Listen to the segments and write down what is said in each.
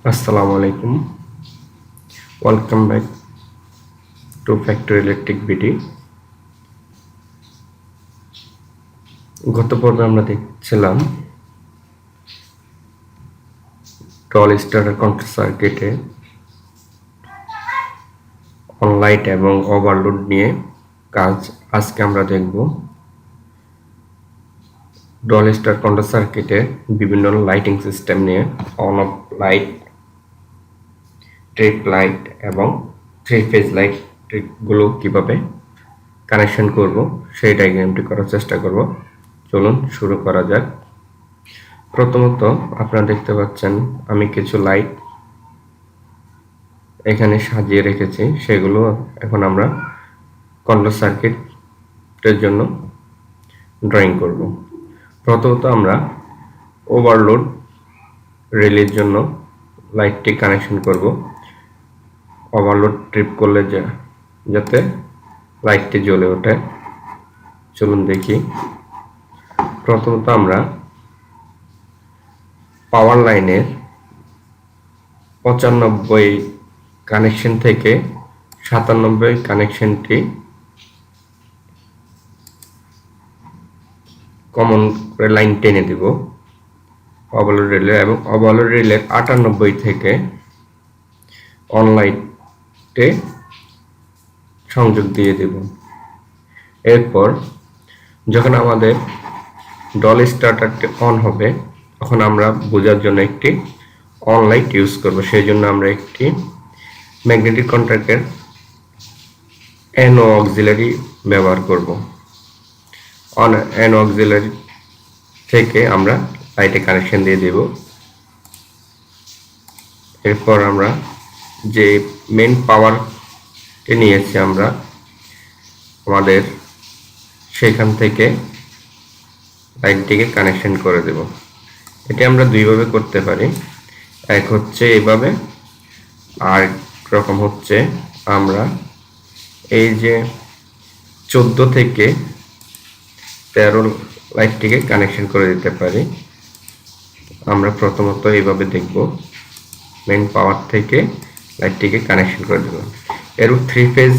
আসসালামু আলাইকুম, welcome back to factory electric BD. গত পর্বে আমরা দেখছিলাম টল স্টার্টার কন্ট্রোল সার্কিটে অনলাইট এবং ওভারলোড নিয়ে কাজ। আজকে আমরা দেখব ডল স্টার কন্ট্রোল সার্কিটে বিভিন্ন লাইটিং সিস্টেম নিয়ে on of light, trip light এবং থ্রি ফেজ লাইটগুলো কিভাবে কানেকশন করব সেই ডায়াগ্রামটি করার চেষ্টা করব। চলুন শুরু করা যাক। প্রথমত আপনারা দেখতে পাচ্ছেন আমি কিছু লাইট এখানে সাজিয়ে রেখেছি, সেগুলো এখন আমরা কন্ট্রোল সার্কিটের জন্য ড্রয়িং করব। প্রথমত আমরা ওভারলোড রিলের জন্য লাইটটি কানেকশন করব। ওভারলোড ট্রিপ করলে যাতে লাইটটি জ্বলে ওঠে। চলুন দেখি। প্রথমত আমরা পাওয়ার লাইনের 95 কানেকশন থেকে 97 কানেকশনটি কমন করে লাইন টেনে দিব ওভারলোড রিলে, এবং ওভারলোড রিলের 98 থেকে অনলাইটে সংযোগ দিয়ে দেব। এরপর যখন আমাদের ডল স্টার্টারটি অন হবে তখন আমরা বোঝার জন্য একটি অন লাইট ইউজ করব। সেই জন্য আমরা একটি ম্যাগনেটিক কন্ট্যাক্টের NO অক্সিলারি ব্যবহার করব। NO অক্সিলারি থেকে আমরা লাইটে কানেকশন দিয়ে দেব। এরপর আমরা যে মেন পাওয়ারটি নিয়েছি আমরা আমাদের সেখান থেকে লাইটটিকে কানেকশন করে দেব। এটি আমরা দুইভাবে করতে পারি, এক হচ্ছে এইভাবে, আর রকম হচ্ছে আমরা এই যে 14 থেকে 13 লাইটটিকে কানেকশন করে দিতে পারি। আমরা প্রথমত এইভাবে দেখব, মেন পাওয়ার থেকে লাইটটিকে কানেকশন করে দেব। এর থ্রি ফেজ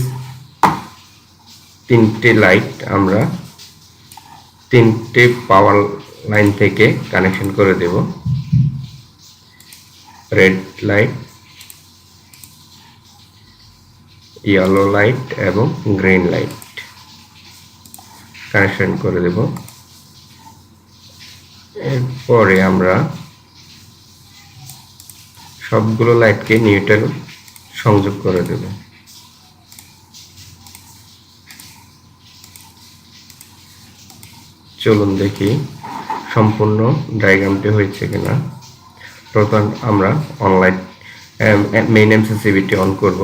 3টে লাইট আমরা 3টে পাওয়ার লাইন থেকে কানেকশন করে দেব। রেড লাইট, ইয়েলো লাইট এবং গ্রিন লাইট কানেকশন করে দেব। এরপরে আমরা সবগুলো লাইটকে নিউট্রাল সংযোগ করে দেব। চলুন দেখি সম্পূর্ণ ডায়াগ্রামটি হয়েছে কিনা। প্রথম আমরা অনলাইট মেইন এমসিসিবিটি অন করব।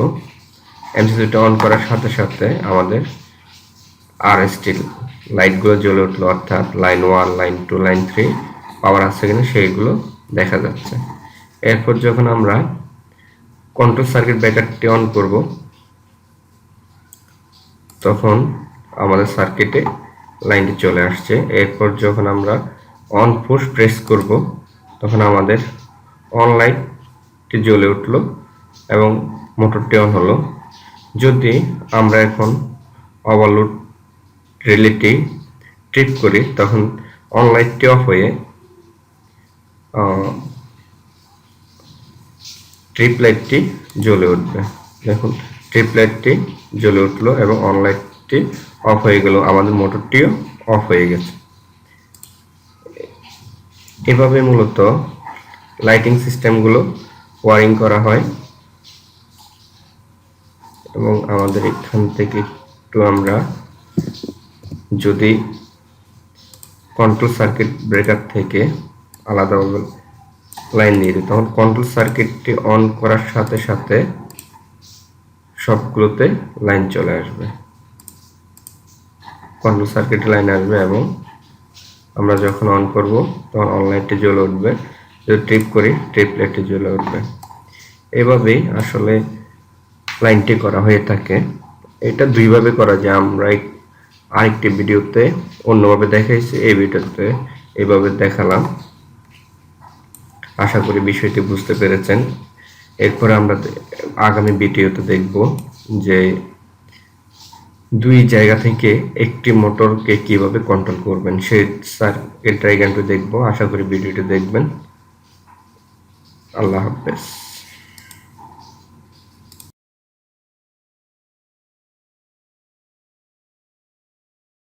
এমসিসিবিটি অন করার সাথে সাথে আমাদের আরএসটি লাইটগুলো জ্বলে উঠলো, অর্থাৎ লাইন 1, লাইন 2, লাইন 3 পাওয়ার আছে কিনা সেইগুলো দেখা যাচ্ছে। এরপর যখন আমরা কন্ট্রোল সার্কিট ব্রেকারটি অন করব তখন আমাদের সার্কিটে লাইনটি চলে আসছে। এরপর যখন আমরা অন পুশ প্রেস করব তখন আমাদের অন লাইটটি জ্বলে উঠল এবং মোটরটি অন হলো। যদি আমরা এখন ওভারলোড রিলেটি ট্রিপ করি তখন অন লাইটটি অফ হয়ে ট্রিপ লাইটটি জ্বলে উঠবে। দেখুন ট্রিপ লাইটটি জ্বলে উঠলো এবং অন লাইটটি অফ হয়ে গেল, আমাদের মোটরটিও অফ হয়ে গেছে। এভাবে মূলত লাইটিং সিস্টেমগুলো ওয়ারিং করা হয়। এবং আমাদের এখান থেকে একটু আমরা যদি কন্ট্রোল সার্কিট ব্রেকার থেকে আলাদাভাবে লাইন দিয়ে দিই তখন কন্ট্রোল সার্কিটটি অন করার সাথে সাথে সবগুলোতে লাইন চলে আসবে, কন্ট্রোল সার্কিটে লাইন আসবে এবং আমরা যখন অন করব তখন অন লাইটটি জ্বলে উঠবে। যদি ট্রিপ করি ট্রিপ লাইটটি জ্বলে উঠবে। এভাবেই আসলে লাইনটি করা হয়ে থাকে। এটা দুইভাবে করা যায়, আমরা আরেকটি ভিডিওতে অন্যভাবে দেখাইছি, এই ভিডিওতে এইভাবে দেখালাম। আশা করি বিষয়টি বুঝতে পেরেছেন। এরপরে আমরা আগামী ভিডিওতে দেখব যে দুই জায়গা থেকে একটি মোটরকে কিভাবে কন্ট্রোল করবেন সেই সার্কিট ডায়াগ্রামটি দেখব। আশা করি ভিডিওটি দেখবেন। আল্লাহ হাফেজ।